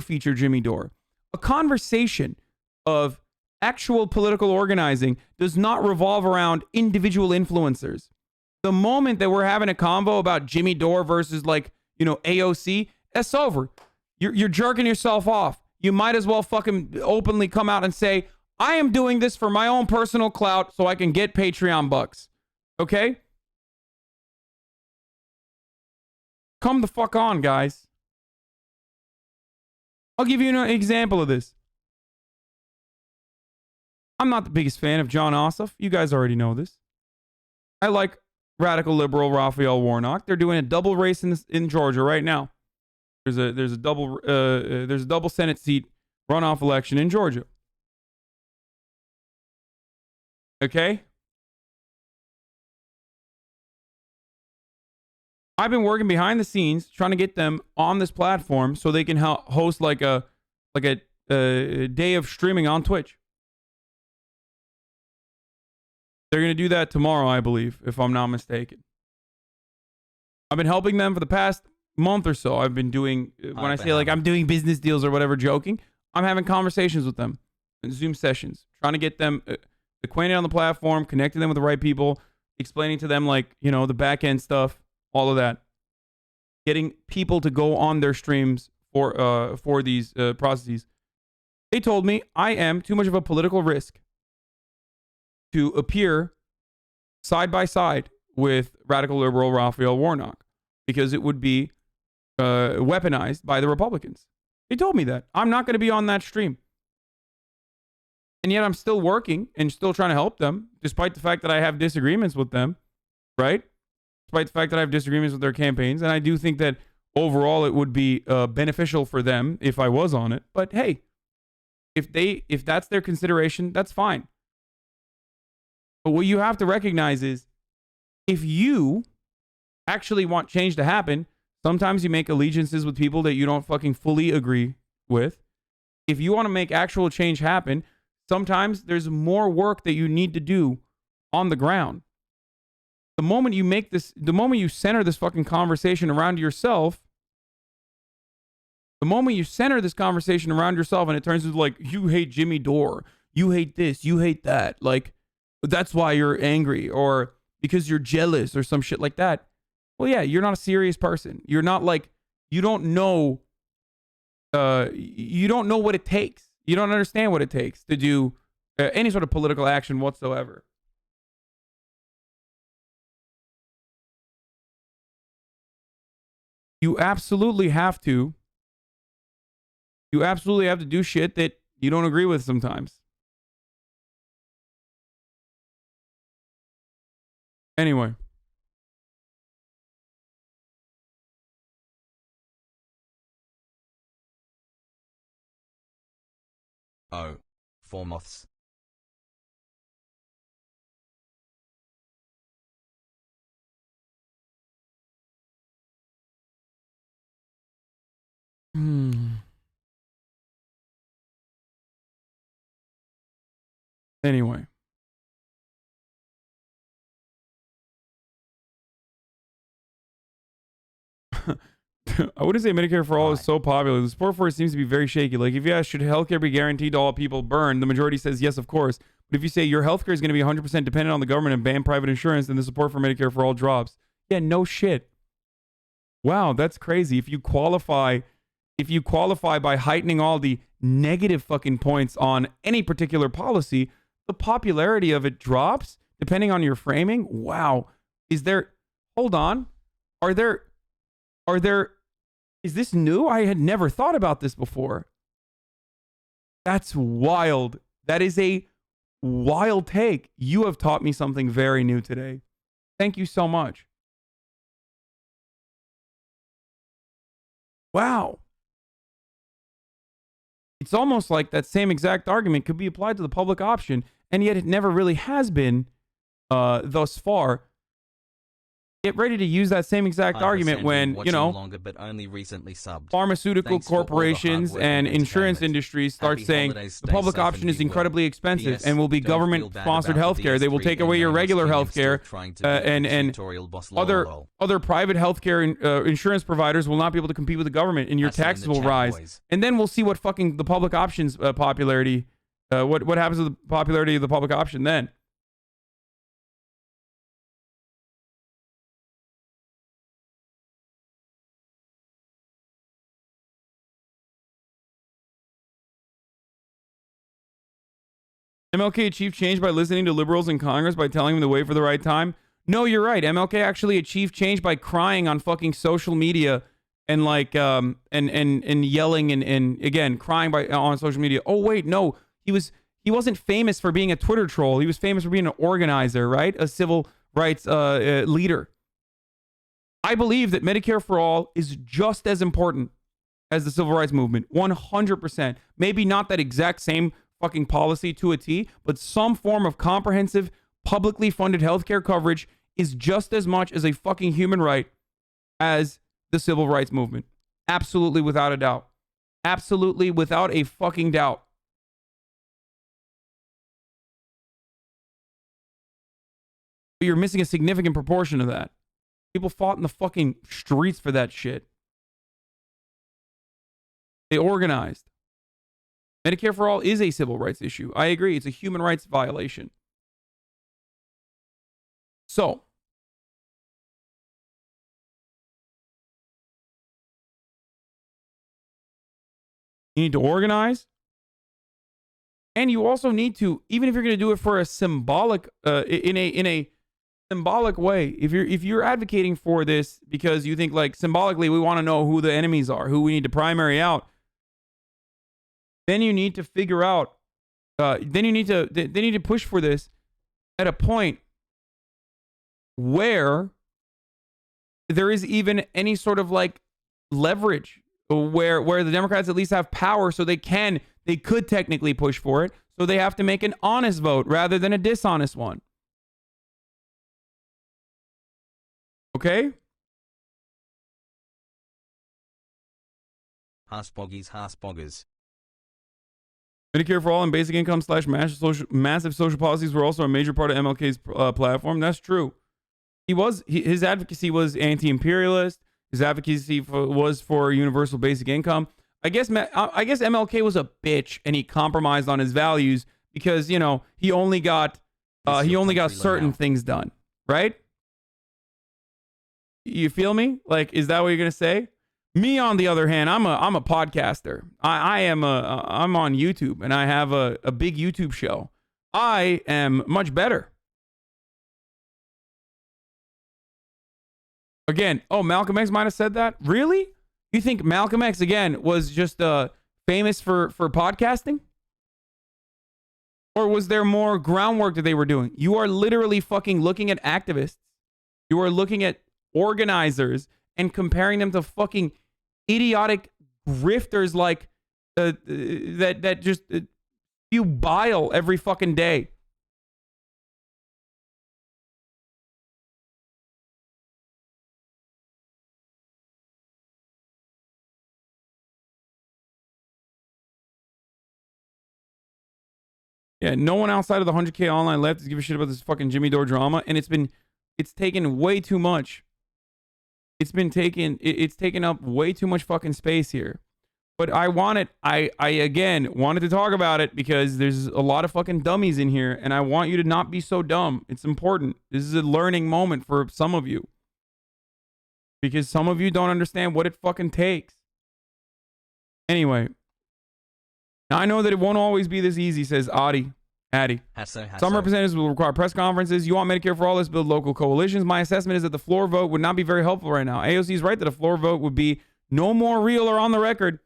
feature Jimmy Dore. A conversation of actual political organizing does not revolve around individual influencers. The moment that we're having a convo about Jimmy Dore versus like, you know, AOC, that's over. You're jerking yourself off. You might as well fucking openly come out and say, I am doing this for my own personal clout so I can get Patreon bucks. Okay? Come the fuck on, guys. I'll give you an example of this. I'm not the biggest fan of John Ossoff. You guys already know this. I like radical liberal Raphael Warnock. They're doing a double race in Georgia right now. There's a double Senate seat runoff election in Georgia. Okay? I've been working behind the scenes trying to get them on this platform so they can host like a day of streaming on Twitch. They're going to do that tomorrow, I believe, if I'm not mistaken. I've been helping them for the past month or so. I've been doing, when I say like I'm doing business deals or whatever, joking, I'm having conversations with them in Zoom sessions, trying to get them acquainted on the platform, connecting them with the right people, explaining to them like, you know, the back end stuff, all of that. Getting people to go on their streams for these processes. They told me I am too much of a political risk to appear side by side with radical liberal Raphael Warnock because it would be weaponized by the Republicans. They told me that. I'm not going to be on that stream. And yet I'm still working and still trying to help them, despite the fact that I have disagreements with them, right? Despite the fact that I have disagreements with their campaigns. And I do think that overall it would be beneficial for them if I was on it. But hey, if that's their consideration, that's fine. But what you have to recognize is if you actually want change to happen, sometimes you make allegiances with people that you don't fucking fully agree with. If you want to make actual change happen, sometimes there's more work that you need to do on the ground. The moment you center this fucking conversation around yourself, and it turns into like, you hate Jimmy Dore, you hate this, you hate that, like, that's why you're angry, or because you're jealous or some shit like that. Well, yeah, you're not a serious person. You're not like, you don't know what it takes. You don't understand what it takes to do any sort of political action whatsoever. You absolutely have to do shit that you don't agree with sometimes. Anyway. Oh, 4 moths. Anyway. I wouldn't say Medicare for all is so popular. The support for it seems to be very shaky. Like, if you ask, should healthcare be guaranteed to all people burn? The majority says yes, of course. But if you say your healthcare is going to be 100% dependent on the government and ban private insurance, then the support for Medicare for all drops. Yeah, no shit. Wow, that's crazy. If you qualify by heightening all the negative fucking points on any particular policy, the popularity of it drops depending on your framing. Wow. Hold on. Is this new? I had never thought about this before. That's wild. That is a wild take. You have taught me something very new today. Thank you so much. Wow. It's almost like that same exact argument could be applied to the public option, and yet it never really has been thus far. get ready to use that same exact argument when, you know, longer, but only recently subbed. pharmaceutical Thanks for all the hard corporations work and and insurance entertainment. industries start Happy saying holidays, the stay public safe, option and is be well. incredibly expensive PS, and will be don't feel government-sponsored bad about the healthcare. They will DS3 take away your and regular minus still healthcare, trying to be and tutorial boss, lol. other private healthcare insurance providers will not be able to compete with the government, and your That's in the taxes will chat, rise. boys. And then we'll see what fucking the public options popularity, what happens to the popularity of the public option then. MLK achieved change by listening to liberals in Congress by telling them to wait for the right time. No, you're right. MLK actually achieved change by crying on fucking social media and like and yelling and again crying on social media. Oh wait, no, he wasn't famous for being a Twitter troll. He was famous for being an organizer, right? A civil rights leader. I believe that Medicare for all is just as important as the civil rights movement. 100%. Maybe not that exact same fucking policy to a T, but some form of comprehensive, publicly funded healthcare coverage is just as much as a fucking human right as the civil rights movement. Absolutely, without a doubt. Absolutely, without a fucking doubt. But you're missing a significant proportion of that. People fought in the fucking streets for that shit. They organized. Medicare for all is a civil rights issue. I agree. It's a human rights violation. So, you need to organize. And you also need to, even if you're going to do it for a symbolic, in a symbolic way, if you're advocating for this because you think like symbolically we want to know who the enemies are, who we need to primary out, then you need to figure out, then you need to push for this at a point where there is even any sort of like leverage, where the Democrats at least have power, so they could technically push for it. So they have to make an honest vote rather than a dishonest one. Okay? Haspoggers. Medicare for all and basic income / massive social policies were also a major part of MLK's platform. That's true. His advocacy was anti-imperialist. His advocacy was for universal basic income. I guess MLK was a bitch and he compromised on his values because, you know, he only got certain things done, right? You feel me? Like, is that what you're gonna say? Me, on the other hand, I'm a podcaster. I'm on YouTube and I have a big YouTube show. I am much better. Again, Malcolm X might have said that. Really? You think Malcolm X again was just famous for podcasting? Or was there more groundwork that they were doing? You are literally fucking looking at activists. You are looking at organizers and comparing them to fucking idiotic grifters like that just spew bile every fucking day. Yeah, no one outside of the 100K online left to give a shit about this fucking Jimmy Dore drama, and it's taken way too much. It's taken up way too much fucking space here. But I again wanted to talk about it because there's a lot of fucking dummies in here, and I want you to not be so dumb. It's important. This is a learning moment for some of you. Because some of you don't understand what it fucking takes. Anyway. Now, I know that it won't always be this easy, says Addy. Some representatives will require press conferences. You want Medicare for all? Let's build local coalitions. My assessment is that the floor vote would not be very helpful right now. AOC is right that a floor vote would be no more real or on the record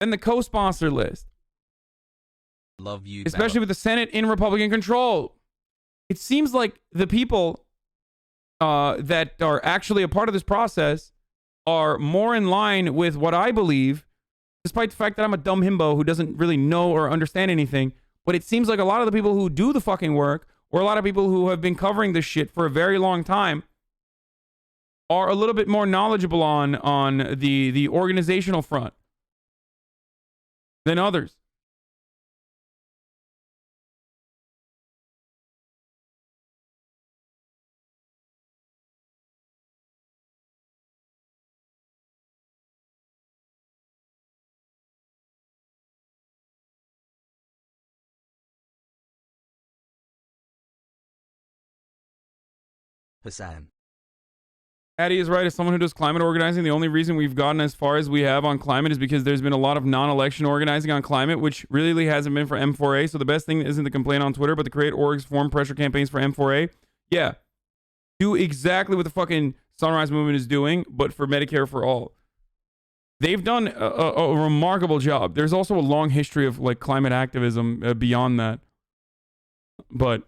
than the co-sponsor list. Love you, especially with the Senate in Republican control. It seems like the people that are actually a part of this process are more in line with what I believe, despite the fact that I'm a dumb himbo who doesn't really know or understand anything. But it seems like a lot of the people who do the fucking work, or a lot of people who have been covering this shit for a very long time, are a little bit more knowledgeable on the organizational front than others. Hassan. Addie is right. As someone who does climate organizing, the only reason we've gotten as far as we have on climate is because there's been a lot of non-election organizing on climate, which really hasn't been for M4A. So the best thing isn't to complain on Twitter, but to create orgs, form pressure campaigns for M4A. Yeah. Do exactly what the fucking Sunrise Movement is doing, but for Medicare for all. They've done a remarkable job. There's also a long history of like climate activism beyond that. But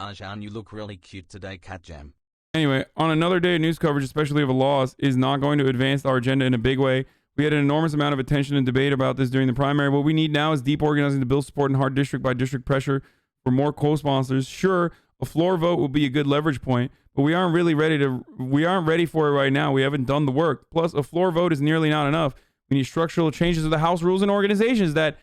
Arjan, you look really cute today, Cat Jam. anyway, on another day of news coverage, especially of a loss, is not going to advance our agenda in a big way. We had an enormous amount of attention and debate about this during the primary. What we need now is deep organizing to build support and hard district by district pressure for more co-sponsors. Sure, a floor vote will be a good leverage point, but we aren't ready for it right now. We haven't done the work. Plus, a floor vote is nearly not enough. We need structural changes to the House rules and organizations that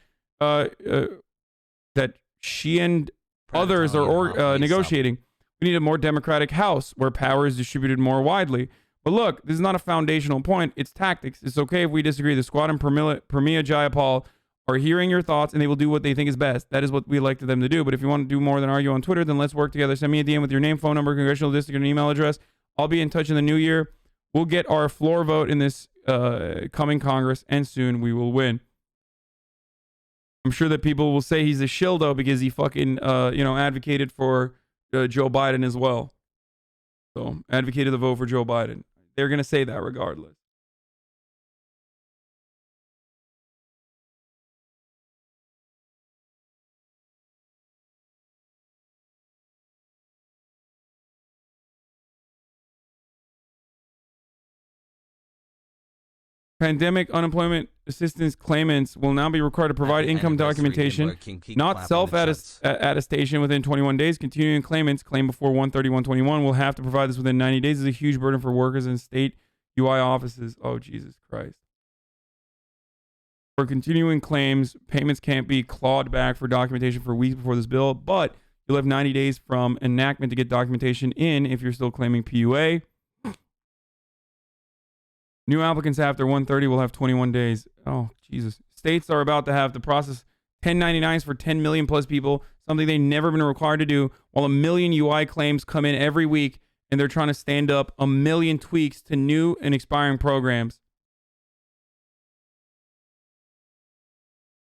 she and others are negotiating. We need a more democratic House where power is distributed more widely. But look, this is not a foundational point. It's tactics. It's okay if we disagree. The squad and Pramila Jayapal are hearing your thoughts, and they will do what they think is best. That is what we elected them to do. But if you want to do more than argue on Twitter, then let's work together. Send me a DM with your name, phone number, congressional district, and email address. I'll be in touch in the new year. We'll get our floor vote in this coming Congress, and soon we will win. I'm sure that people will say he's a shill, though, because he fucking, advocated for Joe Biden as well. So, advocated the vote for Joe Biden. They're going to say that regardless. Pandemic unemployment assistance claimants will now be required to provide income documentation, not self-attestation within 21 days. Continuing claimants claim before 1/30/121 will have to provide this within 90 days. This is a huge burden for workers in state UI offices. Oh, Jesus Christ. For continuing claims, payments can't be clawed back for documentation for weeks before this bill, but you'll have 90 days from enactment to get documentation in if you're still claiming PUA. New applicants after 1/30 will have 21 days. Oh, Jesus. States are about to have to process 1099s for 10 million plus people, something they've never been required to do, while 1 million UI claims come in every week, and they're trying to stand up 1 million tweaks to new and expiring programs.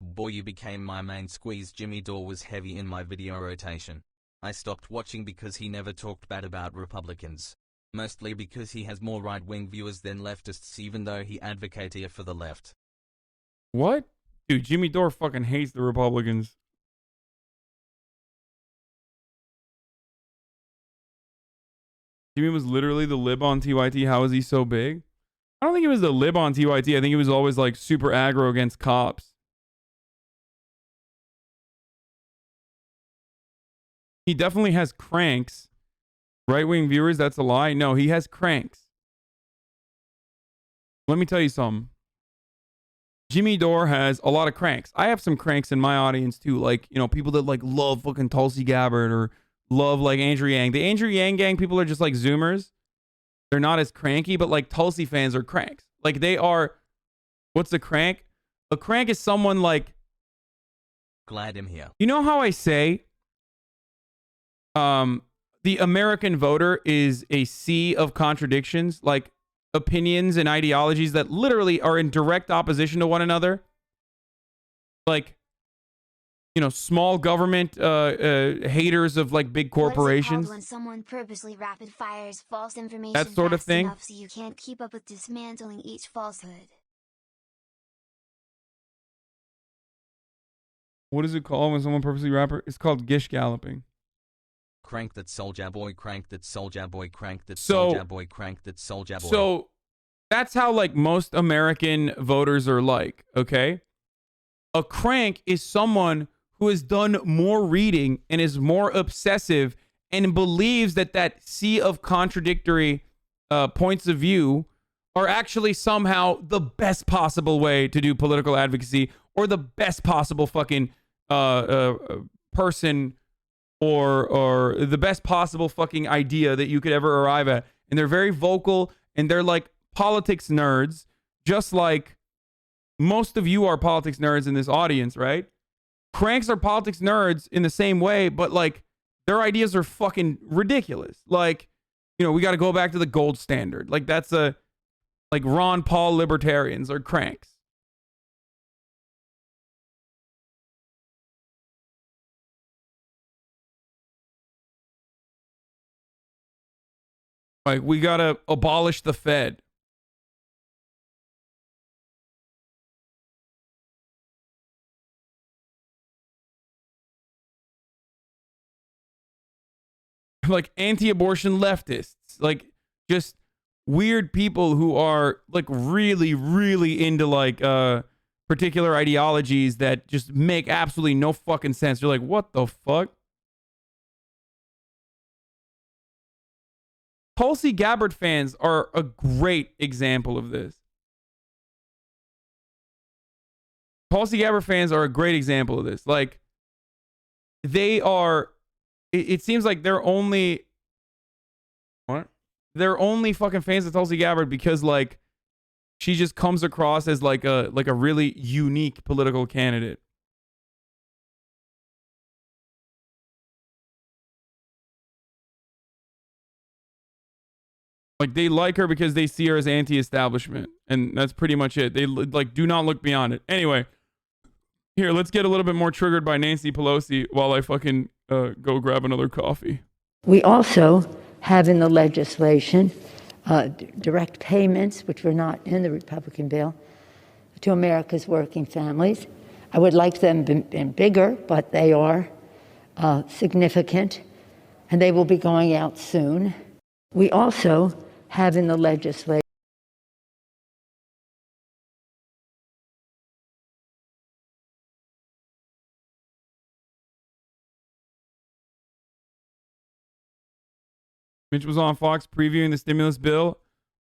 Boy, you became my main squeeze. Jimmy Dore was heavy in my video rotation. I stopped watching because he never talked bad about Republicans. Mostly because he has more right-wing viewers than leftists, even though he advocated for the left. What? Dude, Jimmy Dore fucking hates the Republicans. Jimmy was literally the lib on TYT. How is he so big? I don't think he was the lib on TYT. I think he was always like super aggro against cops. He definitely has cranks. Right-wing viewers, that's a lie. No, he has cranks. Let me tell you something. Jimmy Dore has a lot of cranks. I have some cranks in my audience too. Like, people that like love fucking Tulsi Gabbard or love like Andrew Yang. The Andrew Yang gang people are just like Zoomers. They're not as cranky, but like Tulsi fans are cranks. Like they are, what's a crank? A crank is someone like, Glad I'm here. you know how I say, the American voter is a sea of contradictions, like opinions and ideologies that literally are in direct opposition to one another. Like, small government haters of like big corporations. When someone purposely rapid fires false information That sort of fast thing. enough so you can't keep up with dismantling each falsehood. What is it called when someone purposely rapper? It's called gish galloping. Crank that soldier boy, crank that soldier boy, crank that So- soldier boy, crank that soldier boy. So that's how like most American voters are like, okay? A crank is someone who has done more reading and is more obsessive and believes that that sea of contradictory points of view are actually somehow the best possible way to do political advocacy, or the best possible fucking person, or the best possible fucking idea that you could ever arrive at. And they're very vocal, and they're like politics nerds, just like most of you are politics nerds in this audience, right? Cranks are politics nerds in the same way, but like their ideas are fucking ridiculous. Like, you know, we got to go back to the gold standard. Like that's like Ron Paul libertarians are cranks. Like, we got to abolish the Fed. Like anti-abortion leftists, like just weird people who are like really, really into like particular ideologies that just make absolutely no fucking sense. You're like, what the fuck? Tulsi Gabbard fans are a great example of this. Tulsi Gabbard fans are a great example of this. Like, they are, it seems like they're only, what? They're only fucking fans of Tulsi Gabbard because like she just comes across as like a really unique political candidate. Like, they like her because they see her as anti-establishment, and that's pretty much it. They like do not look beyond it. Anyway, here, let's get a little bit more triggered by Nancy Pelosi while I fucking go grab another coffee. We also have in the legislation direct payments, which were not in the Republican bill, to America's working families. I would like them been bigger, but they are significant, and they will be going out soon. We also have in the legislation Mitch was on Fox previewing the stimulus bill.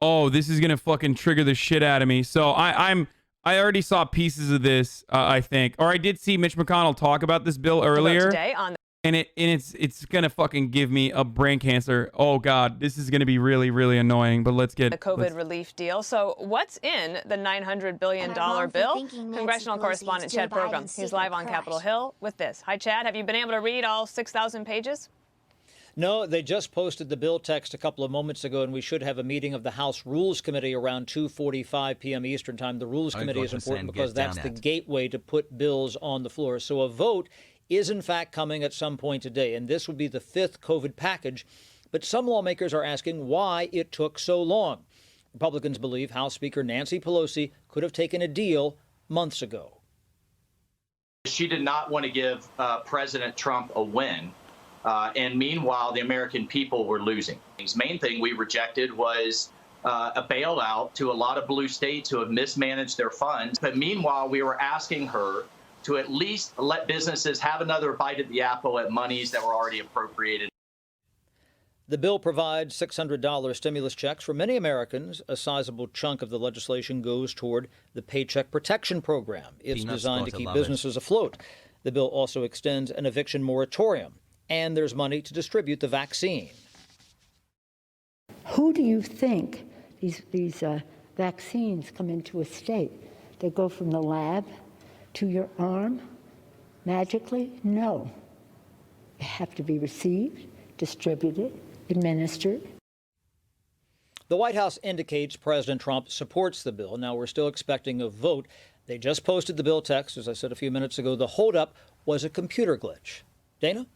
Oh, this is gonna fucking trigger the shit out of me. So I already saw pieces of this, I think, or I did see Mitch McConnell talk about this bill earlier. Today on And it's gonna fucking give me a brain cancer. Oh god, this is gonna be really, really annoying. But let's get the COVID relief deal. So what's in the $900 billion bill? Congressional correspondent Chad Burgum. He's live on Capitol Hill with this. Hi, Chad. Have you been able to read all 6,000 pages? No, they just posted the bill text a couple of moments ago, and we should have a meeting of the House Rules Committee around 2:45 p.m. Eastern Time. The Rules Committee is important because that's the gateway to put bills on the floor. So a vote is in fact coming at some point today, and this would be the fifth COVID package. But some lawmakers are asking why it took so long. Republicans believe House Speaker Nancy Pelosi could have taken a deal months ago. She did not want to give President Trump a win. And meanwhile, the American people were losing. The main thing we rejected was a bailout to a lot of blue states who have mismanaged their funds. But meanwhile, we were asking her to at least let businesses have another bite at the apple at monies that were already appropriated. The bill provides $600 stimulus checks for many Americans. A sizable chunk of the legislation goes toward the Paycheck Protection Program. It's designed to keep businesses afloat. The bill also extends an eviction moratorium, and there's money to distribute the vaccine. Who do you think these vaccines come into a state? They go from the lab to your arm magically? No. They have to be received, distributed, administered. The White House indicates President Trump supports the bill. Now, we're still expecting a vote. They just posted the bill text, as I said a few minutes ago. The holdup was a computer glitch. Dana?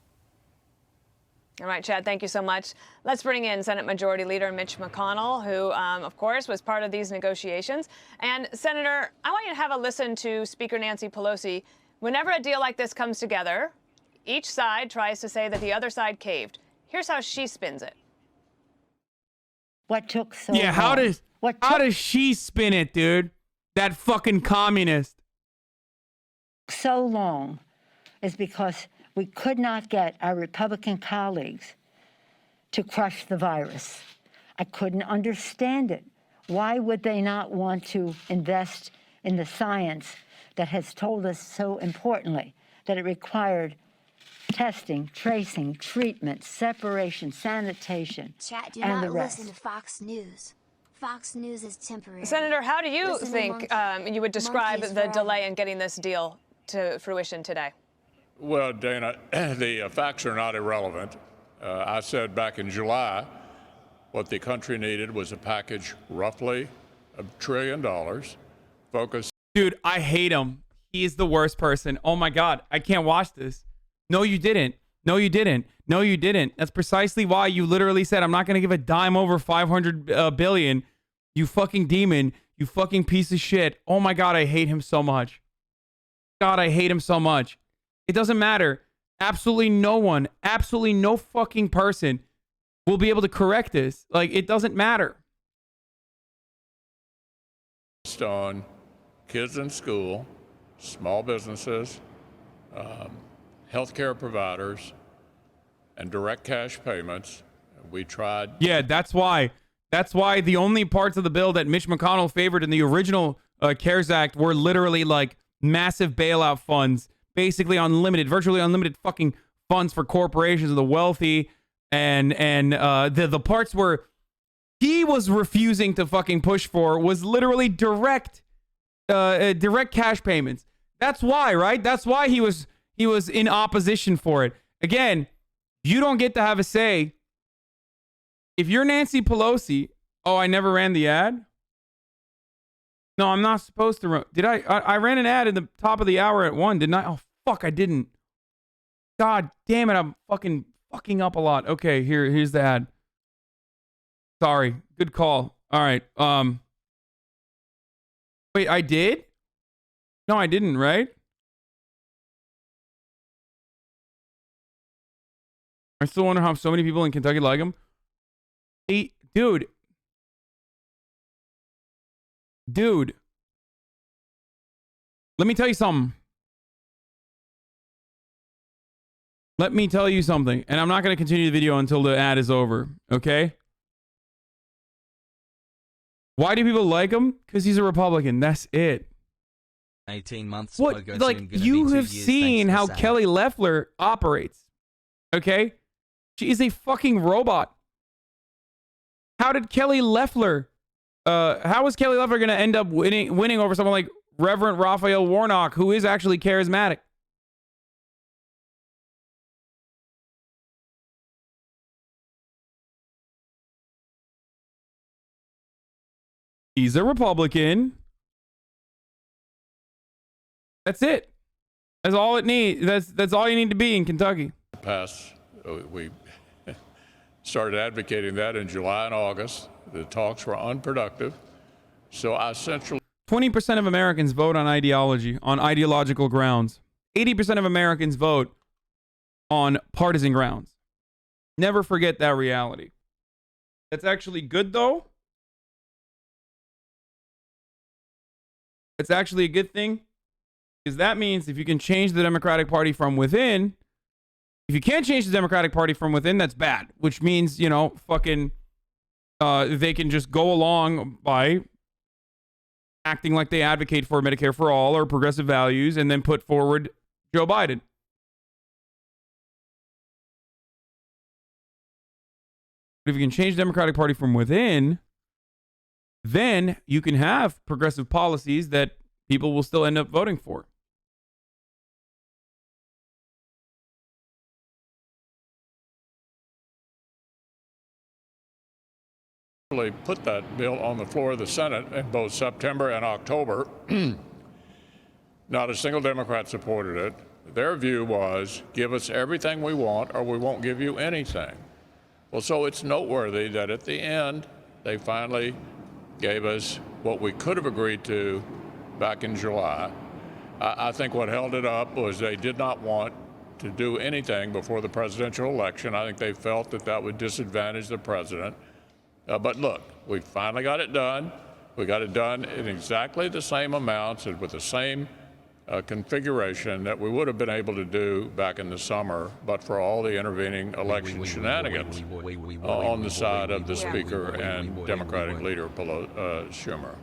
All right, Chad, thank you so much. Let's bring in Senate Majority Leader Mitch McConnell, who, of course, was part of these negotiations. And, Senator, I want you to have a listen to Speaker Nancy Pelosi. Whenever a deal like this comes together, each side tries to say that the other side caved. Here's how she spins it. What took so Yeah, how long? does she spin it, dude? That fucking communist. So long is because we could not get our Republican colleagues to crush the virus. I couldn't understand it. Why would they not want to invest in the science that has told us so importantly that it required testing, tracing, treatment, separation, sanitation, Chat, do and not the rest? listen to Fox News. Fox News is temporary. Senator, how do you Listen to think monkey- you would describe monkeys the forever. delay in getting this deal to fruition today? Well, Dana, the facts are not irrelevant. I said back in July what the country needed was a package roughly $1 trillion focused. Dude, I hate him. He is the worst person. Oh my God, I can't watch this. No, you didn't. No, you didn't. No, you didn't. That's precisely why you literally said, I'm not going to give a dime over 500 billion. You fucking demon. You fucking piece of shit. Oh my God, I hate him so much. God, I hate him so much. It doesn't matter. Absolutely no one, absolutely no fucking person will be able to correct this. Like, it doesn't matter. On kids in school, small businesses, healthcare providers, and direct cash payments. We tried. Yeah, that's why. That's why the only parts of the bill that Mitch McConnell favored in the original CARES Act were literally like massive bailout funds, basically unlimited, virtually unlimited fucking funds for corporations and the wealthy, and the parts where he was refusing to fucking push for was literally direct cash payments. That's why, right? That's why he was in opposition for it. Again, you don't get to have a say. If you're Nancy Pelosi, oh, I never ran the ad. No, I'm not supposed to run. Did I? I ran an ad in the top of the hour at 1, didn't I? Oh, fuck, I didn't. God damn it, I'm fucking up a lot. Okay, here's the ad. Sorry, good call. All right. Wait, I did? No, I didn't, right? I still wonder how so many people in Kentucky like him. Hey, dude. Let me tell you something. And I'm not going to continue the video until the ad is over, okay? Why do people like him? Because he's a Republican. That's it. 18 months. What? Like, you have seen how Kelly Loeffler operates, okay? She is a fucking robot. How did Kelly Loeffler, how is Kelly Loeffler going to end up winning over someone like Reverend Raphael Warnock, who is actually charismatic? He's a Republican. That's it. That's all it needs. That's all you need to be in Kentucky. We started advocating that in July and August. The talks were unproductive. So I essentially 20% of Americans vote on ideology, on ideological grounds. 80% of Americans vote on partisan grounds. Never forget that reality. That's actually good, though. It's actually a good thing, because that means if you can change the Democratic Party from within, if you can't change the Democratic Party from within, that's bad, which means, you know, fucking, they can just go along by acting like they advocate for Medicare for all or progressive values and then put forward Joe Biden. But if you can change the Democratic Party from within, then you can have progressive policies that people will still end up voting for. put that bill on the floor of the Senate in both September and October. Not a single Democrat supported it. Their view was, give us everything we want or we won't give you anything. Well, so it's noteworthy that at the end, they finally gave us what we could have agreed to back in July. I think what held it up was they did not want to do anything before the presidential election. I think they felt that that would disadvantage the president. But look, we finally got it done. We got it done in exactly the same amounts and with the same configuration that we would have been able to do back in the summer, but for all the intervening election shenanigans on the side of the Speaker and Democratic leader Schumer.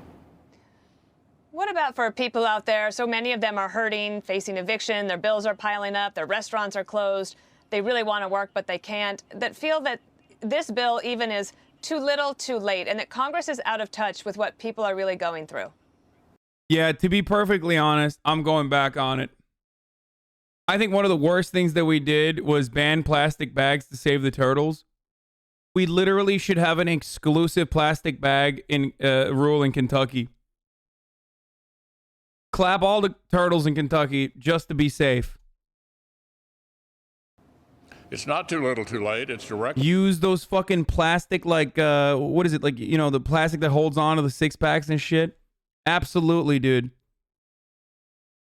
What about for people out there? So many of them are hurting, facing eviction, their bills are piling up, their restaurants are closed, they really want to work but they can't, that feel that this bill even is too little, too late, and that Congress is out of touch with what people are really going through. Yeah, to be perfectly honest, I'm going back on it. I think one of the worst things that we did was ban plastic bags to save the turtles. We literally should have an exclusive plastic bag in rule in Kentucky. Clap all the turtles in Kentucky just to be safe. It's not too little too late. It's direct. Use those fucking plastic, like, what is it? Like, you know, the plastic that holds on to the six packs and shit. Absolutely, dude.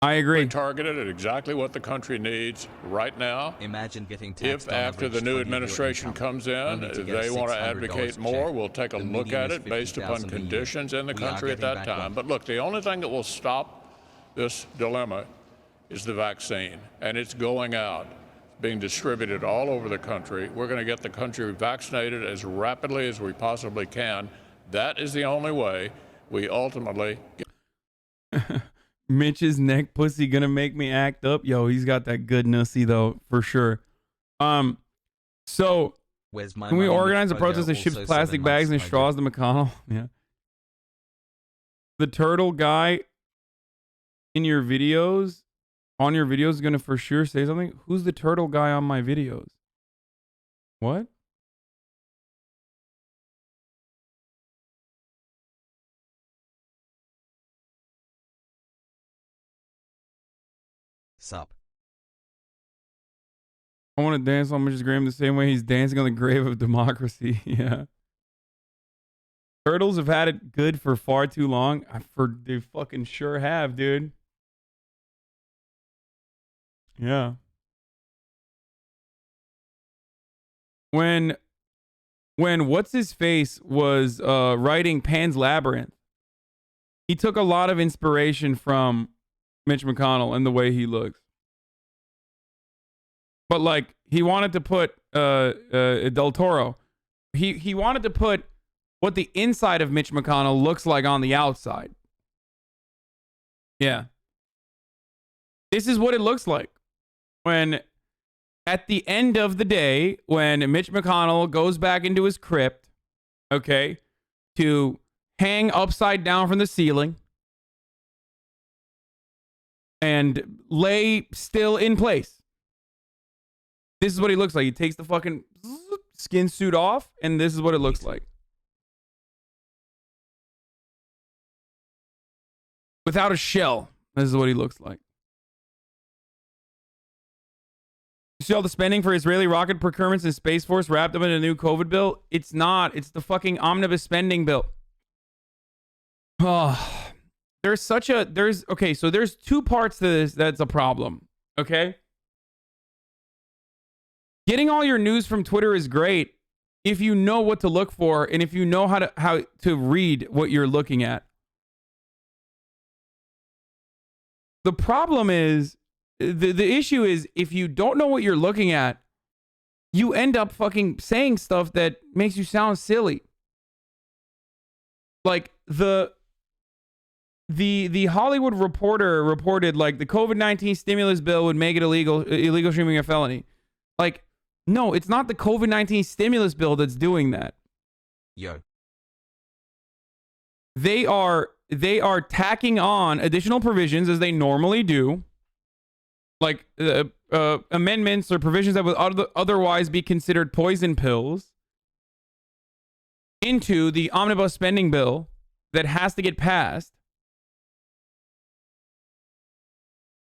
I agree. Targeted at exactly what the country needs right now. Imagine getting taxed if after the new administration comes in, they want to advocate more, we'll take a look at it based upon conditions in the country at that time. But look, the only thing that will stop this dilemma is the vaccine, and it's going out, being distributed all over the country. We're going to get the country vaccinated as rapidly as we possibly can. That is the only way we ultimately get. Mitch's neck pussy gonna make me act up. Yo, he's got that good nussy though, for sure. So can we organize a protest that ships plastic bags and straws to McConnell? Yeah. The turtle guy in your videos, on your videos, is gonna for sure say something. Who's the turtle guy on my videos? What? Sup. I want to dance on Mitch's grave the same way he's dancing on the grave of democracy. Yeah. Turtles have had it good for far too long. They fucking sure have, dude. Yeah. When what's his face was writing Pan's Labyrinth, he took a lot of inspiration from Mitch McConnell and the way he looks. But like he wanted to put Del Toro. He wanted to put what the inside of Mitch McConnell looks like on the outside. Yeah. This is what it looks like when at the end of the day, when Mitch McConnell goes back into his crypt, okay, to hang upside down from the ceiling and lay still in place. This is what he looks like. He takes the fucking skin suit off, and this is what it looks like. Without a shell, this is what he looks like. You see all the spending for Israeli rocket procurements and Space Force wrapped up in a new COVID bill? It's not. It's the fucking omnibus spending bill. Oh. Okay, so there's two parts to this that's a problem, okay? Getting all your news from Twitter is great if you know what to look for and if you know how to read what you're looking at. The problem is, the issue is, if you don't know what you're looking at, you end up fucking saying stuff that makes you sound silly. Like the Hollywood Reporter reported like the COVID-19 stimulus bill would make it illegal streaming a felony. Like, no, it's not the COVID-19 stimulus bill that's doing that. Yo. They are tacking on additional provisions as they normally do, like amendments or provisions that would otherwise be considered poison pills, into the omnibus spending bill that has to get passed.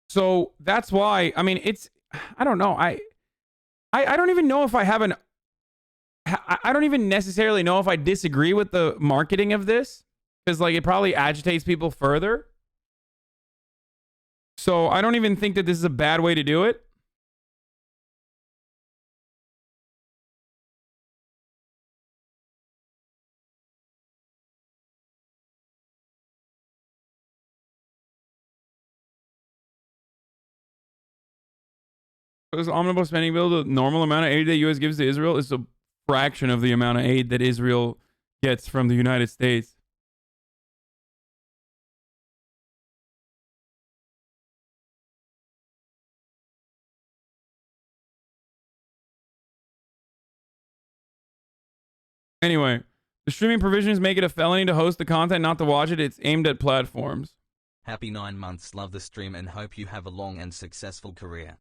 So that's why, I mean, I don't know. I don't even know if I don't even necessarily know if I disagree with the marketing of this, because like it probably agitates people further. So I don't even think that this is a bad way to do it. This omnibus spending bill, the normal amount of aid that U.S. gives to Israel is a fraction of the amount of aid that Israel gets from the United States. Anyway, the streaming provisions make it a felony to host the content, not to watch it. It's aimed at platforms. Happy 9 months, love the stream and hope you have a long and successful career.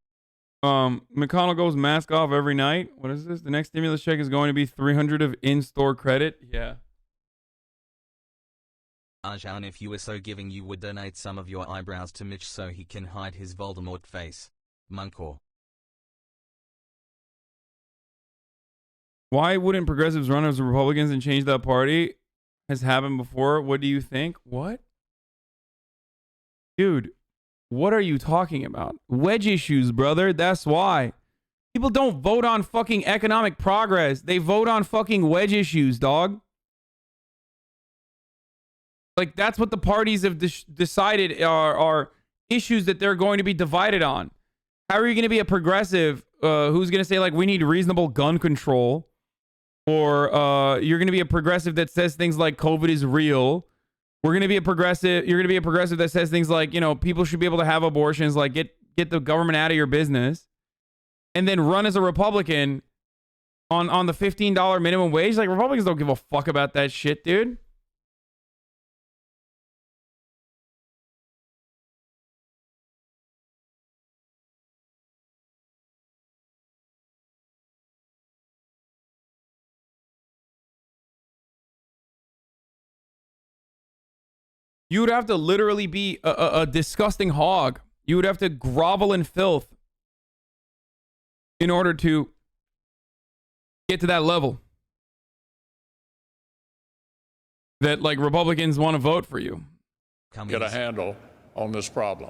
McConnell goes mask off every night. What is this? The next stimulus check is going to be 300 of in-store credit. Yeah. Arjan, if you were so giving, you would donate some of your eyebrows to Mitch so he can hide his Voldemort face. Munkor. Why wouldn't progressives run as Republicans and change that party? Has happened before. What do you think? What? Dude, what are you talking about? Wedge issues, brother. That's why. People don't vote on fucking economic progress. They vote on fucking wedge issues, dog. Like, that's what the parties have decided are issues that they're going to be divided on. How are you going to be a progressive who's going to say, like, we need reasonable gun control? Or you're going to be a progressive that says things like COVID is real. We're going to be a progressive. You're going to be a progressive that says things like, you know, people should be able to have abortions, like get the government out of your business, and then run as a Republican on the $15 minimum wage. Like, Republicans don't give a fuck about that shit, dude. You would have to literally be a disgusting hog. You would have to grovel in filth in order to get to that level that, like, Republicans want to vote for you. Get a handle on this problem.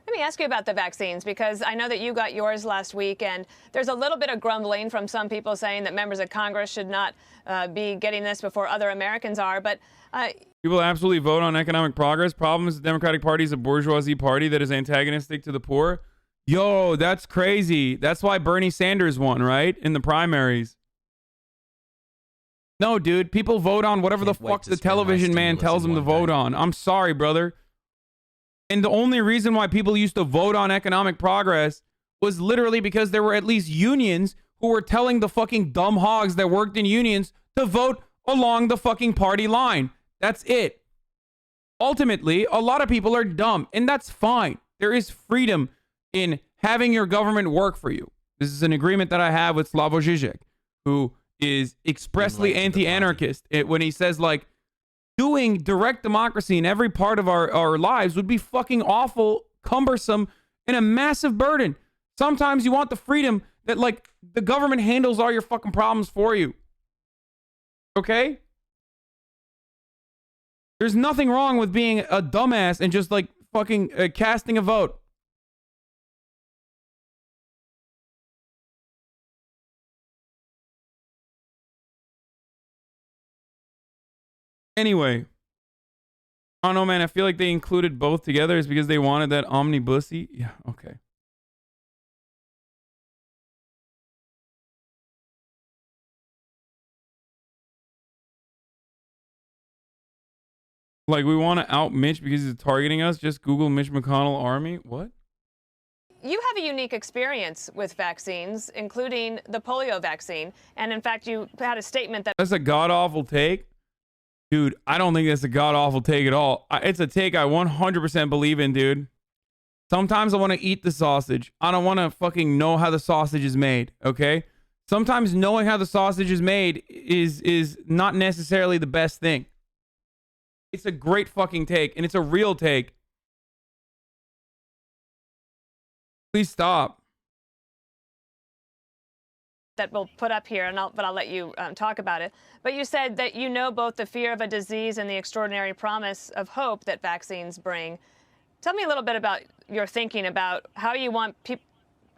Let me ask you about the vaccines, because I know that you got yours last week, and there's a little bit of grumbling from some people saying that members of Congress should not be getting this before other Americans are. But people absolutely vote on economic progress. Problem is the Democratic Party is a bourgeoisie party that is antagonistic to the poor. Yo, that's crazy. That's why Bernie Sanders won, right? In the primaries. No, dude. People vote on whatever the fuck the television man tells them to vote on. I'm sorry, brother. And the only reason why people used to vote on economic progress was literally because there were at least unions who were telling the fucking dumb hogs that worked in unions to vote along the fucking party line. That's it. Ultimately, a lot of people are dumb, and that's fine. There is freedom in having your government work for you. This is an agreement that I have with Slavoj Žižek, who is expressly anti-anarchist when he says, like, doing direct democracy in every part of our lives would be fucking awful, cumbersome, and a massive burden. Sometimes you want the freedom that, like, the government handles all your fucking problems for you. Okay? There's nothing wrong with being a dumbass and just, like, fucking casting a vote. Anyway, I don't know, man. I feel like they included both together is because they wanted that omnibusy. Yeah, okay. Like, we want to out Mitch because he's targeting us. Just Google Mitch McConnell Army. What? you have a unique experience with vaccines, including the polio vaccine. And in fact, you had a statement that... That's a god-awful take. Dude, I don't think that's a god-awful take at all. It's a take I 100% believe in, dude. Sometimes I want to eat the sausage. I don't want to fucking know how the sausage is made, okay? Sometimes knowing how the sausage is made is not necessarily the best thing. It's a great fucking take, and it's a real take. Please stop. That we'll put up here, and I'll let you talk about it. But you said that you know both the fear of a disease and the extraordinary promise of hope that vaccines bring. Tell me a little bit about your thinking about how you want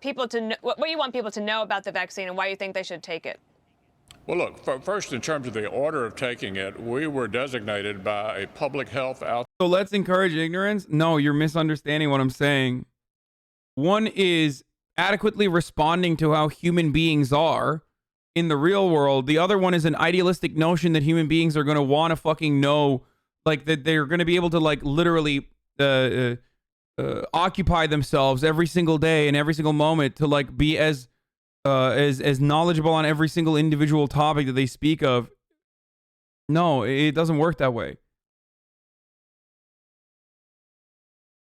people to know, what you want people to know about the vaccine and why you think they should take it. Well, look, first, in terms of the order of taking it, we were designated by a public health out. So let's encourage ignorance? No, you're misunderstanding what I'm saying. One is adequately responding to how human beings are in the real world. The other one is an idealistic notion that human beings are going to want to fucking know, like, that they're going to be able to, like, literally occupy themselves every single day and every single moment to, like, be as knowledgeable on every single individual topic that they speak of. No, it doesn't work that way.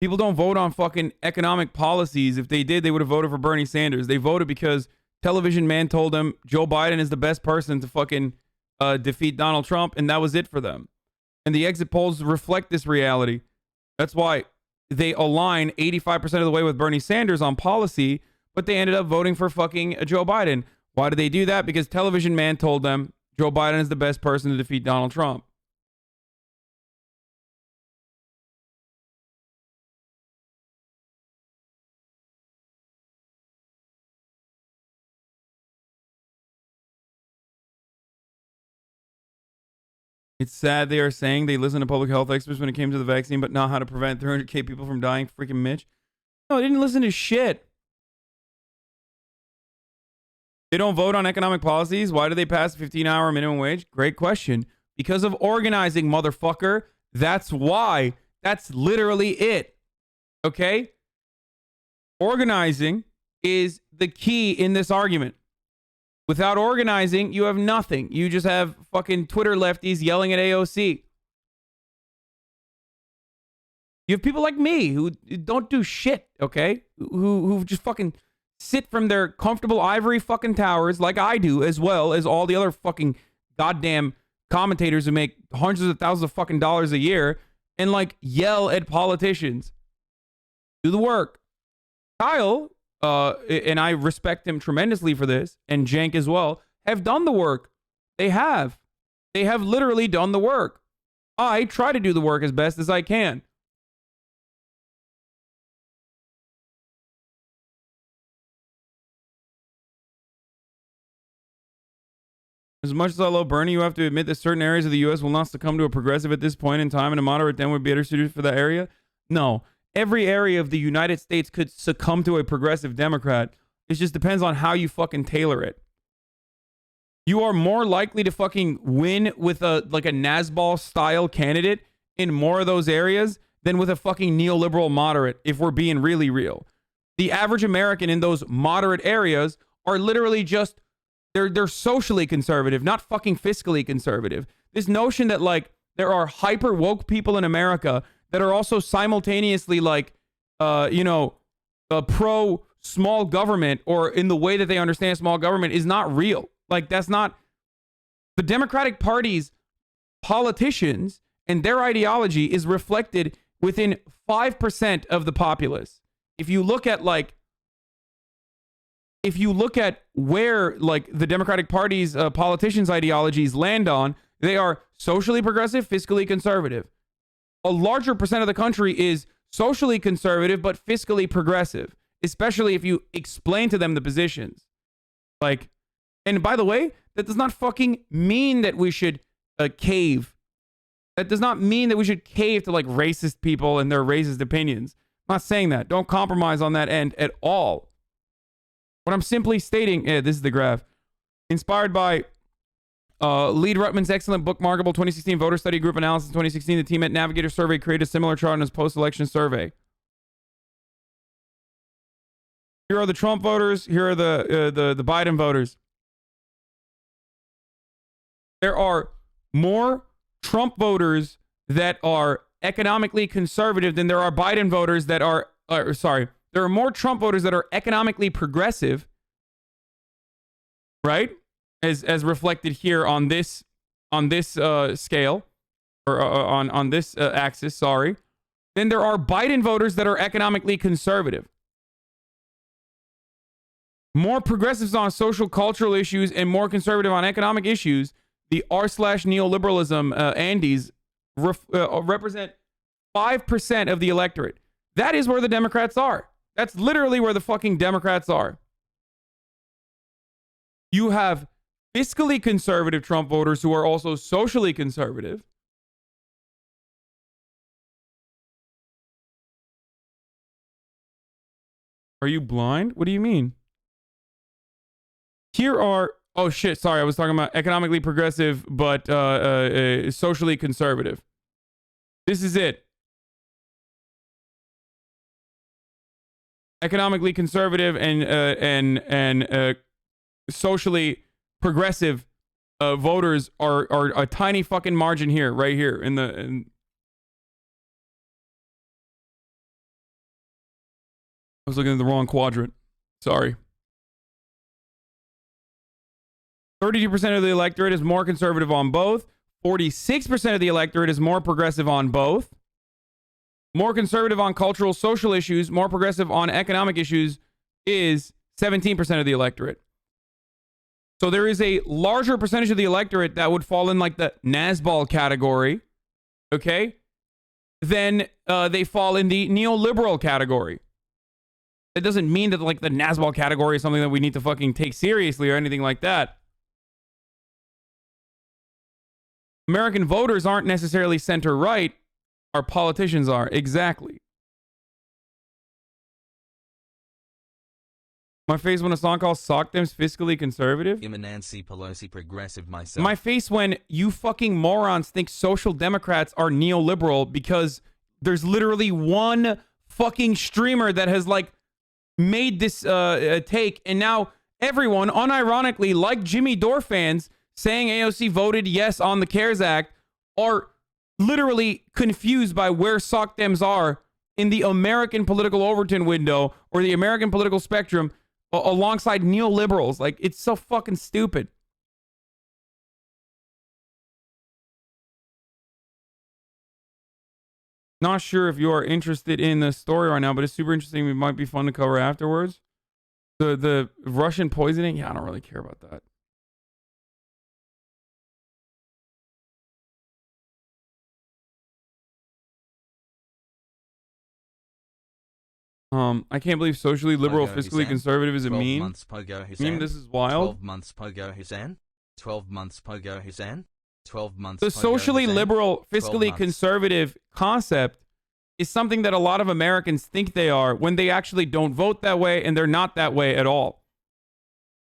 People don't vote on fucking economic policies. If they did, they would have voted for Bernie Sanders. They voted because television man told them Joe Biden is the best person to fucking defeat Donald Trump, and that was it for them. And the exit polls reflect this reality. That's why they align 85% of the way with Bernie Sanders on policy, but they ended up voting for fucking Joe Biden. Why did they do that? Because television man told them Joe Biden is the best person to defeat Donald Trump. It's sad they are saying they listen to public health experts when it came to the vaccine, but not how to prevent 300K people from dying. Freaking Mitch. No, they didn't listen to shit. They don't vote on economic policies. Why do they pass a 15-hour minimum wage? Great question. Because of organizing, motherfucker. That's why. That's literally it. Okay? Organizing is the key in this argument. Without organizing, you have nothing. You just have fucking Twitter lefties yelling at AOC. You have people like me who don't do shit, okay? Who just fucking sit from their comfortable ivory fucking towers like I do, as well as all the other fucking goddamn commentators who make hundreds of thousands of fucking dollars a year and, like, yell at politicians. Do the work. Kyle, and I respect him tremendously for this, and Jank as well, have done the work. They have. They have literally done the work. I try to do the work as best as I can. As much as I love Bernie, you have to admit that certain areas of the U.S. will not succumb to a progressive at this point in time, and a moderate then would be better suited for that area. No. Every area of the United States could succumb to a progressive Democrat. It just depends on how you fucking tailor it. You are more likely to fucking win with a Nazball style candidate in more of those areas than with a fucking neoliberal moderate, if we're being really real. The average American in those moderate areas are literally just, they're socially conservative, not fucking fiscally conservative. This notion that, like, there are hyper woke people in America that are also simultaneously, like, pro small government, or in the way that they understand small government, is not real. Like, that's not the Democratic Party's politicians, and their ideology is reflected within 5% of the populace. If you look at where, like, the Democratic Party's politicians' ideologies land on, they are socially progressive, fiscally conservative. A larger percent of the country is socially conservative but fiscally progressive, especially if you explain to them the positions. Like, and by the way, that does not fucking mean that we should cave. That does not mean that we should cave to, like, racist people and their racist opinions. I'm not saying that. Don't compromise on that end at all. What I'm simply stating, this is the graph. Inspired by Lead Rutman's excellent bookmarkable 2016 voter study group analysis 2016, the team at Navigator Survey created a similar chart in its post-election survey. Here are the Trump voters. Here are the Biden voters. There are more Trump voters that are economically conservative than there are Biden voters that are, there are more Trump voters that are economically progressive, right? As reflected here on this scale, or on this axis, sorry. Then there are Biden voters that are economically conservative. More progressives on social cultural issues and more conservative on economic issues. The r/neoliberalism Andes represent 5% of the electorate. That is where the Democrats are. That's literally where the fucking Democrats are. You have fiscally conservative Trump voters who are also socially conservative. Are you blind? What do you mean? Here are... Oh, shit. Sorry. I was talking about economically progressive, but socially conservative. This is it. Economically conservative and socially progressive voters are a tiny fucking margin here, right here in the... I was looking at the wrong quadrant. Sorry. 32% of the electorate is more conservative on both. 46% of the electorate is more progressive on both. More conservative on cultural, social issues, more progressive on economic issues is 17% of the electorate. So there is a larger percentage of the electorate that would fall in like the Nazball category, okay? Then they fall in the neoliberal category. It doesn't mean that like the Nazball category is something that we need to fucking take seriously or anything like that. American voters aren't necessarily center-right. Our politicians are. Exactly. My face when a song called Sock Them's fiscally conservative? I'm a Nancy Pelosi progressive myself. My face when you fucking morons think social democrats are neoliberal because there's literally one fucking streamer that has like made this take, and now everyone, unironically, like Jimmy Dore fans, saying AOC voted yes on the CARES Act, are literally confused by where sock dems are in the American political Overton window or the American political spectrum alongside neoliberals. Like, it's so fucking stupid. Not sure if you are interested in the story right now, but it's super interesting. It might be fun to cover afterwards. The Russian poisoning? Yeah, I don't really care about that. I can't believe socially liberal, Pogo fiscally Hussein. conservative is a 12 meme. months Pogo Hussein. This is wild. 12 months Pogo Hussein. 12 months Pogo Hussein. 12 months The Pogo socially Hussein. liberal, 12 fiscally months. conservative concept is something that a lot of Americans think they are when they actually don't vote that way, and they're not that way at all.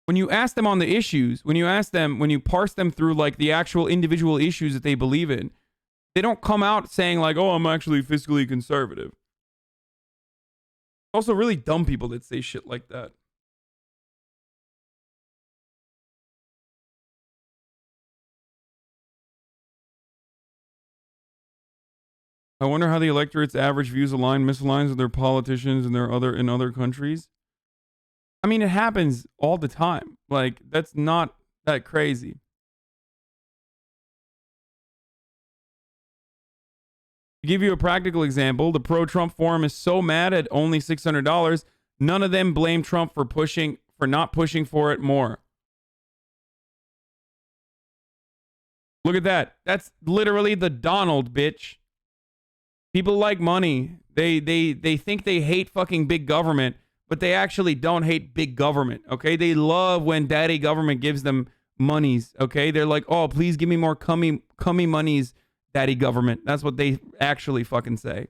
When you ask them on the issues, when you parse them through like the actual individual issues that they believe in, they don't come out saying like, oh, I'm actually fiscally conservative. Also, really dumb people that say shit like that. I wonder how the electorate's average views align, misaligns with their politicians in other countries. I mean, it happens all the time. Like, that's not that crazy. To give you a practical example, the pro-Trump forum is so mad at only $600, none of them blame Trump for not pushing for it more. Look at that. That's literally the Donald, bitch. People like money. They think they hate fucking big government, but they actually don't hate big government, okay? They love when daddy government gives them monies, okay? They're like, oh, please give me more cummy monies, daddy government. That's what they actually fucking say.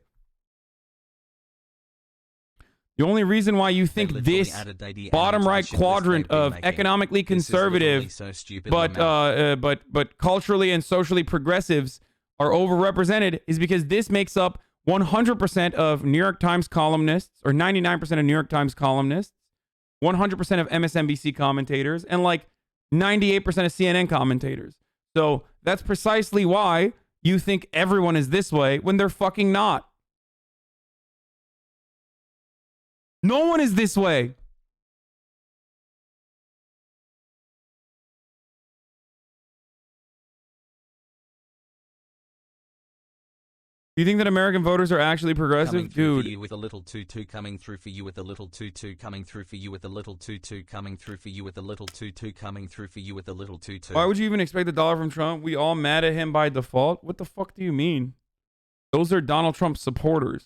The only reason why you think this bottom right quadrant of economically conservative, but culturally and socially progressives are overrepresented is because this makes up 100% of New York Times columnists, or 99% of New York Times columnists, 100% of MSNBC commentators, and like 98% of CNN commentators. So that's precisely why you think everyone is this way when they're fucking not. No one is this way. You think that American voters are actually progressive? Dude. You with a little tutu coming through for you with a little tutu coming through for you with a little tutu coming through for you with a little tutu coming through for you with a little tutu. Why would you even expect $1 from Trump? We all mad at him by default? What the fuck do you mean? Those are Donald Trump supporters.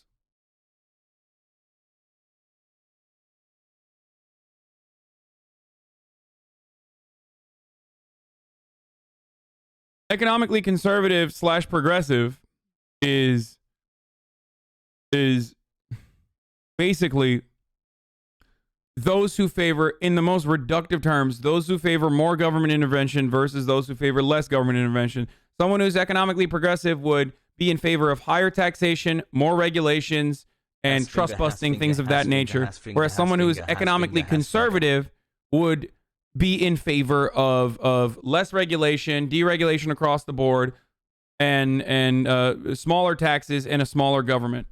Economically conservative / progressive is basically those who favor, in the most reductive terms, those who favor more government intervention versus those who favor less government intervention. Someone who's economically progressive would be in favor of higher taxation, more regulations, and trust busting, things of that nature. Whereas someone who's economically conservative would be in favor of less regulation, deregulation across the board, and smaller taxes and a smaller government.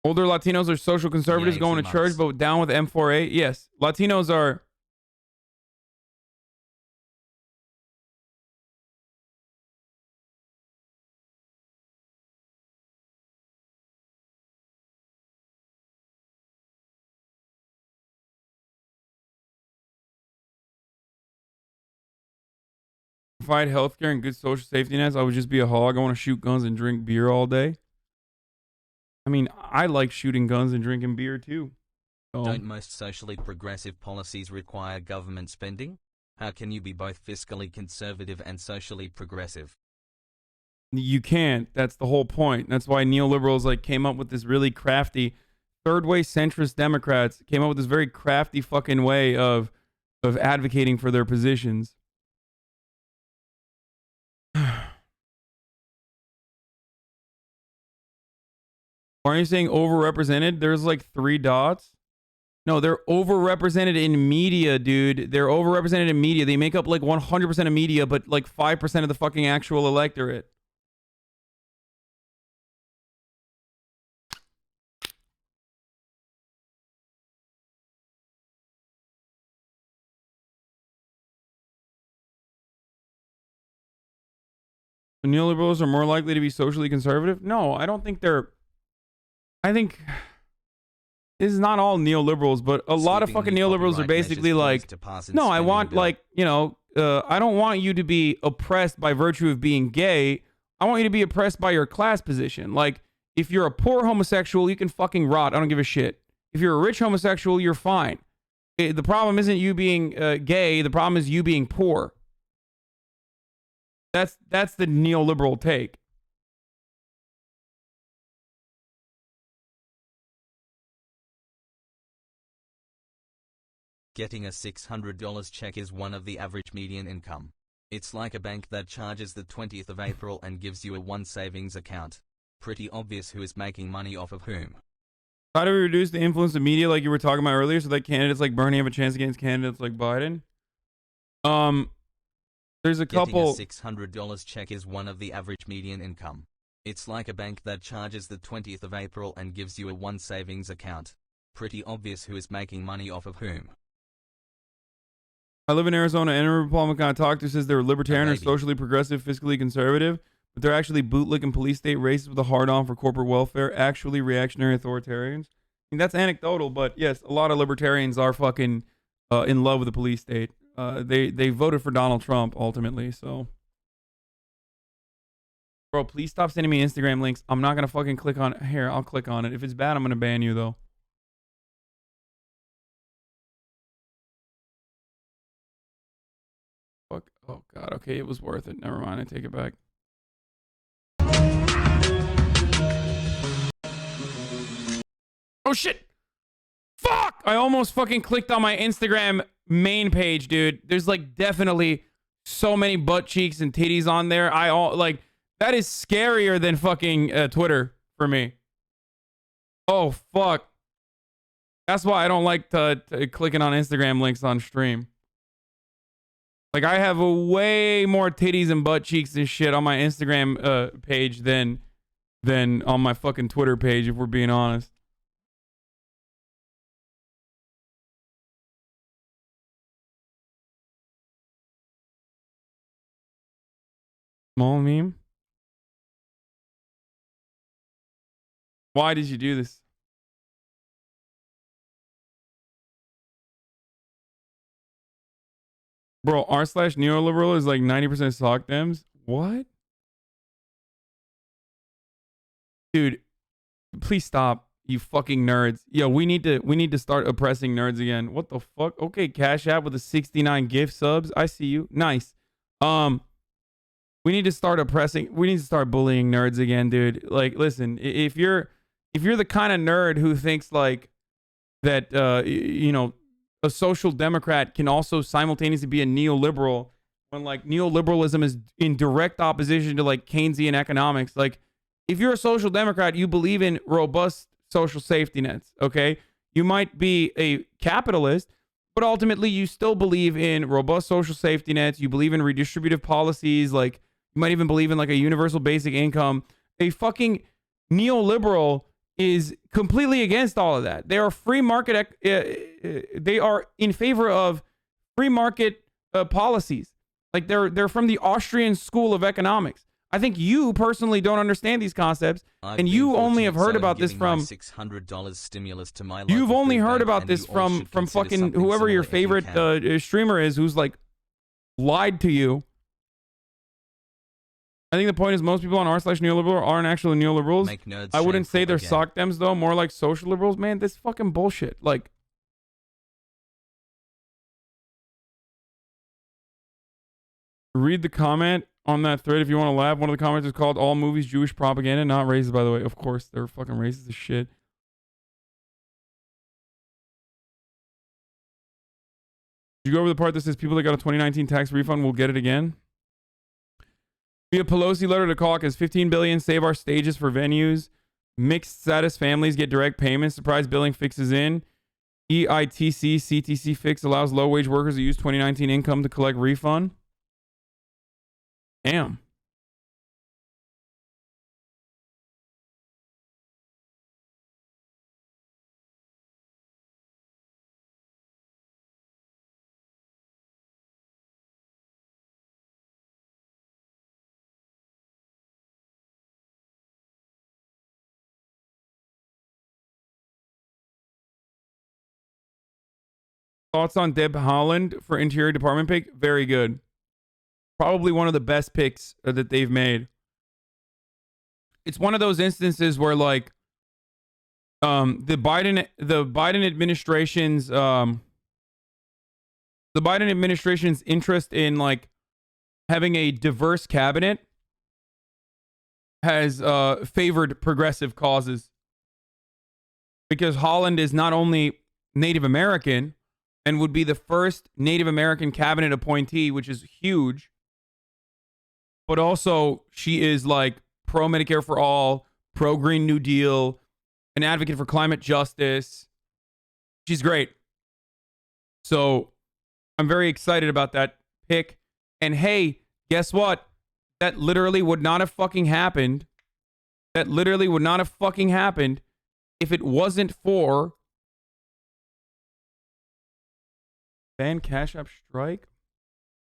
Older Latinos are social conservatives going to church, but down with M4A. Yes, Latinos are. Provide healthcare and good social safety nets. I would just be a hog. I want to shoot guns and drink beer all day. I mean, I like shooting guns and drinking beer too. So. Don't most socially progressive policies require government spending? How can you be both fiscally conservative and socially progressive? You can't. That's the whole point. That's why neoliberals like came up with this really crafty third way centrist Democrats came up with this very crafty fucking way of advocating for their positions. Aren't you saying overrepresented? There's like 3 dots. No, they're overrepresented in media, dude. They're overrepresented in media. They make up like 100% of media, but like 5% of the fucking actual electorate. The neoliberals are more likely to be socially conservative? No, I don't think they're... I think this is not all neoliberals, but a lot of fucking neoliberals are basically like, no, I want like, you know, I don't want you to be oppressed by virtue of being gay. I want you to be oppressed by your class position. Like, if you're a poor homosexual, you can fucking rot. I don't give a shit. If you're a rich homosexual, you're fine. The problem isn't you being gay. The problem is you being poor. That's the neoliberal take. Getting a $600 check is one of the average median income. It's like a bank that charges the 20th of April and gives you a one savings account. Pretty obvious who is making money off of whom. How do we reduce the influence of media like you were talking about earlier so that candidates like Bernie have a chance against candidates like Biden? There's a couple... Getting a $600 check is one of the average median income. It's like a bank that charges the 20th of April and gives you a one savings account. Pretty obvious who is making money off of whom. I live in Arizona, and every Republican I talk to says they're libertarian or socially progressive, fiscally conservative, but they're actually bootlicking police state racists with a hard-on for corporate welfare, actually reactionary authoritarians. I mean, that's anecdotal, but yes, a lot of libertarians are fucking in love with the police state. They voted for Donald Trump, ultimately, so... Bro, please stop sending me Instagram links. I'm not going to fucking click on it. Here, I'll click on it. If it's bad, I'm going to ban you, though. Fuck. Oh, God. Okay, it was worth it. Never mind. I take it back. Oh, shit. Fuck! I almost fucking clicked on my Instagram main page, dude. There's, like, definitely so many butt cheeks and titties on there. That is scarier than fucking Twitter for me. Oh, fuck. That's why I don't like clicking on Instagram links on stream. Like, I have a way more titties and butt cheeks and shit on my Instagram page than on my fucking Twitter page, if we're being honest. Small meme? Why did you do this? Bro, r/neoliberal is like 90% sock dems? What? Dude, please stop, you fucking nerds. Yo, we need to start oppressing nerds again. What the fuck? Okay, Cash App with the 69 gift subs. I see you. Nice. We We need to start oppressing. We need to start bullying nerds again, dude. Like, listen, if you're the kind of nerd who thinks like that, you know, a social democrat can also simultaneously be a neoliberal, when like neoliberalism is in direct opposition to like Keynesian economics. Like, if you're a social democrat, you believe in robust social safety nets. Okay, you might be a capitalist, but ultimately you still believe in robust social safety nets. You believe in redistributive policies. Like, you might even believe in like a universal basic income. A fucking neoliberal is completely against all of that. They are free market. They are in favor of free market policies. Like, they're from the Austrian school of economics. I think you personally don't understand these concepts, and you only have heard about this from $600 stimulus to my you've local only food heard bank, about and this you all from should consider fucking something whoever your similar if you favorite can. streamer is, who's like lied to you. I think the point is most people on r/neoliberal aren't actually neoliberals. Make nerds I wouldn't say shameful they're again. sock dems though, more like social liberals. Man, this fucking bullshit. Like, read the comment on that thread if you want to laugh. One of the comments is called "All movies Jewish propaganda," not racist, by the way. Of course, they're fucking racist as shit. Did you go over the part that says people that got a 2019 tax refund will get it again? Via Pelosi letter to caucus, $15 billion save our stages for venues. Mixed status families get direct payments. Surprise billing fixes in. EITC CTC fix allows low wage workers to use 2019 income to collect refund. Damn. Thoughts on Deb Haaland for Interior Department pick? Very good. Probably one of the best picks that they've made. It's one of those instances where like the Biden administration's interest in like having a diverse cabinet has favored progressive causes, because Holland is not only Native American and would be the first Native American cabinet appointee, which is huge, but also she is like pro Medicare for all, pro Green New Deal, an advocate for climate justice. She's great. So I'm very excited about that pick. And hey, guess what? That literally would not have fucking happened. That literally would not have fucking happened if it wasn't for ban Cash App Strike.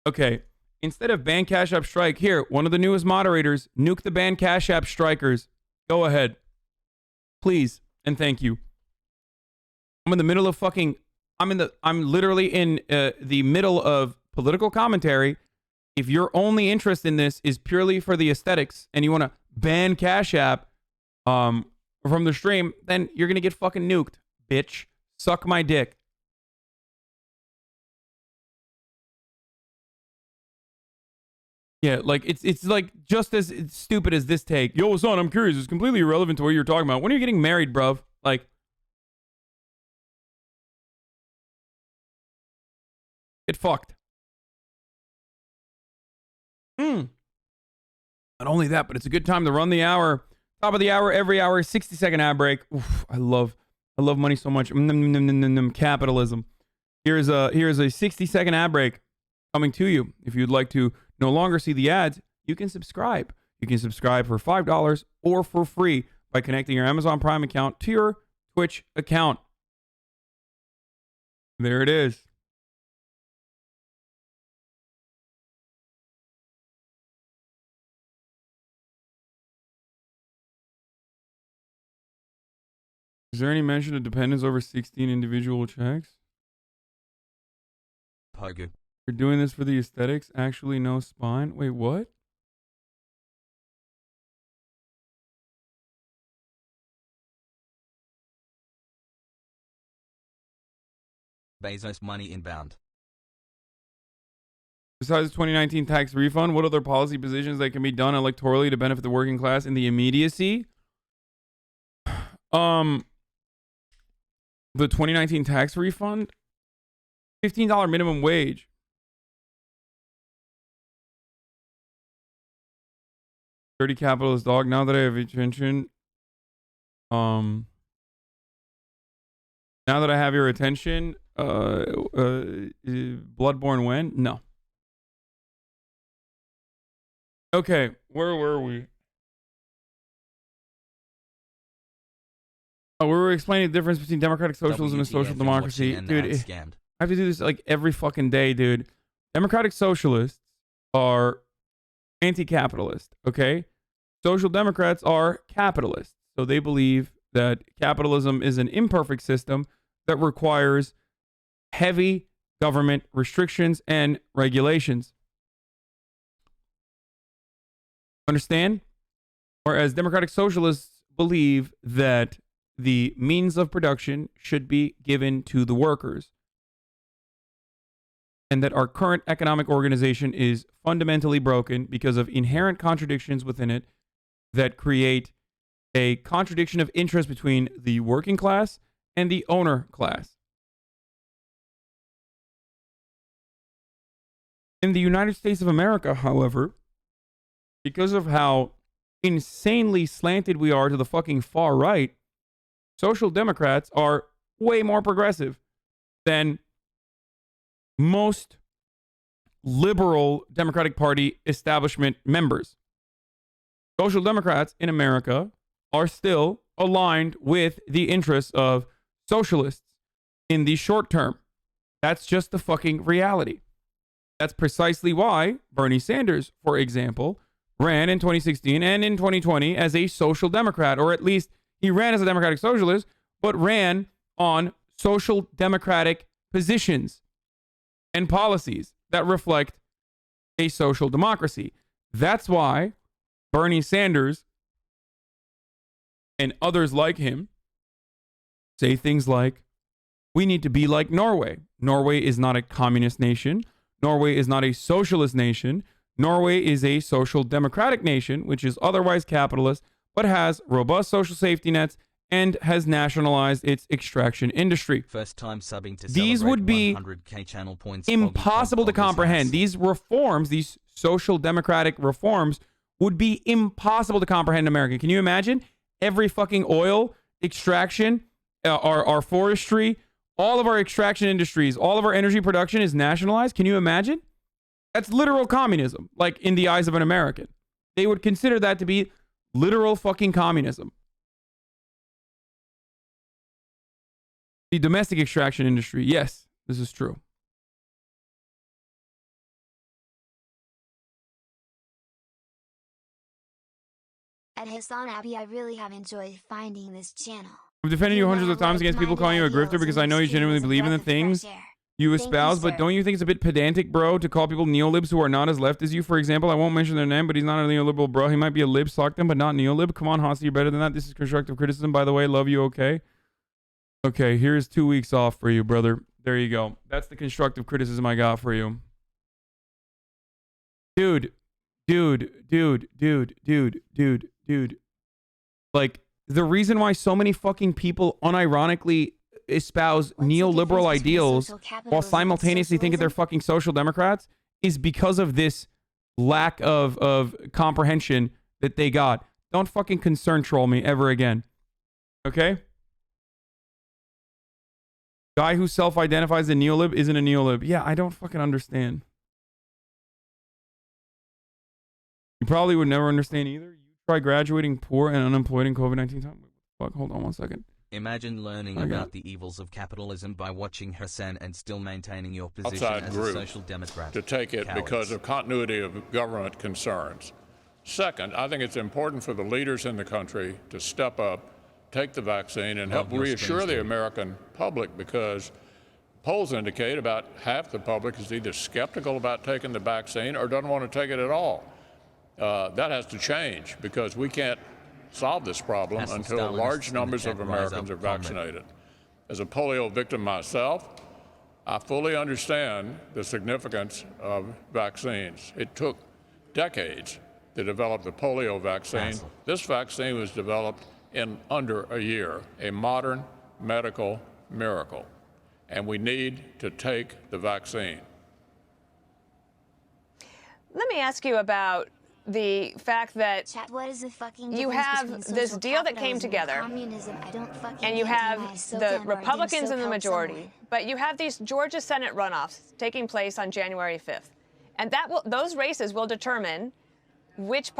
Okay. Instead of ban Cash App Strike, here, one of the newest moderators, nuke the ban Cash App Strikers. Go ahead. Please. And thank you. I'm in the middle of fucking, I'm literally in the middle of political commentary. If your only interest in this is purely for the aesthetics and you want to ban Cash App from the stream, then you're going to get fucking nuked, bitch. Suck my dick. Yeah, like it's like just as stupid as this take. Yo, what's on? I'm curious. It's completely irrelevant to what you're talking about. When are you getting married, bruv? Like, get fucked. Not only that, but it's a good time to run the hour. Top of the hour, every hour, 60-second ad break. Oof, I love money so much. Capitalism. Here's a 60-second ad break coming to you. If you'd like to no longer see the ads, you can subscribe. You can subscribe for $5 or for free by connecting your Amazon Prime account to your Twitch account. There it is. Is there any mention of dependence over 16 individual checks? Pogo. You're doing this for the aesthetics? Actually, no spine? Wait, what? Bezos money inbound. Besides the 2019 tax refund, what other policy positions that can be done electorally to benefit the working class in the immediacy? The 2019 tax refund, $15 minimum wage. Dirty capitalist dog. Now that I have attention, now that I have your attention, Bloodborne when? No. Okay, where were we? Oh, we were explaining the difference between democratic socialism and social democracy. Dude, I have to do this like every fucking day, dude. Democratic socialists are anti-capitalist, okay? Social democrats are capitalists. So they believe that capitalism is an imperfect system that requires heavy government restrictions and regulations. Understand? Whereas democratic socialists believe that the means of production should be given to the workers, and that our current economic organization is fundamentally broken because of inherent contradictions within it that create a contradiction of interest between the working class and the owner class. In the United States of America, however, because of how insanely slanted we are to the fucking far right, social democrats are way more progressive than most liberal Democratic Party establishment members. Social democrats in America are still aligned with the interests of socialists in the short term. That's just the fucking reality. That's precisely why Bernie Sanders, for example, ran in 2016 and in 2020 as a social democrat, or at least he ran as a democratic socialist, but ran on social democratic positions and policies that reflect a social democracy. That's why Bernie Sanders and others like him say things like, we need to be like Norway. Norway is not a communist nation. Norway is not a socialist nation. Norway is a social democratic nation, which is otherwise capitalist, but has robust social safety nets and has nationalized its extraction industry. First time subbing to these would be 100K channel points, impossible to comprehend. These reforms, these social democratic reforms, would be impossible to comprehend in America. Can you imagine? Every fucking oil extraction, our forestry, all of our extraction industries, all of our energy production is nationalized. Can you imagine? That's literal communism, like in the eyes of an American. They would consider that to be literal fucking communism. The domestic extraction industry, yes, this is true. At Hasanabi, I really have enjoyed finding this channel. I've defended you hundreds of times against people calling you a grifter because I know you genuinely believe in the things you espouse, but don't you think it's a bit pedantic, bro, to call people neolibs who are not as left as you? For example, I won't mention their name, but he's not a neoliberal, bro. He might be a lib, sock them, but not neolib. Come on, Hossie, you're better than that. This is constructive criticism, by the way. Love you, okay? Okay, here's 2 weeks off for you, brother. There you go. That's the constructive criticism I got for you. Dude. Like, the reason why so many fucking people unironically espouse neoliberal ideals while simultaneously thinking they're fucking social democrats is because of this lack of comprehension that they got. Don't fucking concern troll me ever again. Okay? Guy who self-identifies a neolib isn't a neolib. Yeah, I don't fucking understand. You probably would never understand either. You try graduating poor and unemployed in COVID-19 time. Fuck, hold on one second. Imagine learning about the evils of capitalism by watching Hassan and still maintaining your position as a social democrat. To take it because of continuity of government concerns. Second, I think it's important for the leaders in the country to step up, take the vaccine, and help reassure the American public, because polls indicate about half the public is either skeptical about taking the vaccine or doesn't want to take it at all. That has to change, because we can't solve this problem until large numbers of Americans are vaccinated. As a polio victim myself, I fully understand the significance of vaccines. It took decades to develop the polio vaccine. This vaccine was developed in under a year, a modern medical miracle. And we need to take the vaccine. Let me ask you about the fact that Chat, what is the fucking you difference have between this social deal that came capitalism and together, communism? I don't fucking and you get it, have and I so the can, or I didn't Republicans so in the help majority, someone. but you have these Georgia Senate runoffs taking place on January 5th. And those races will determine which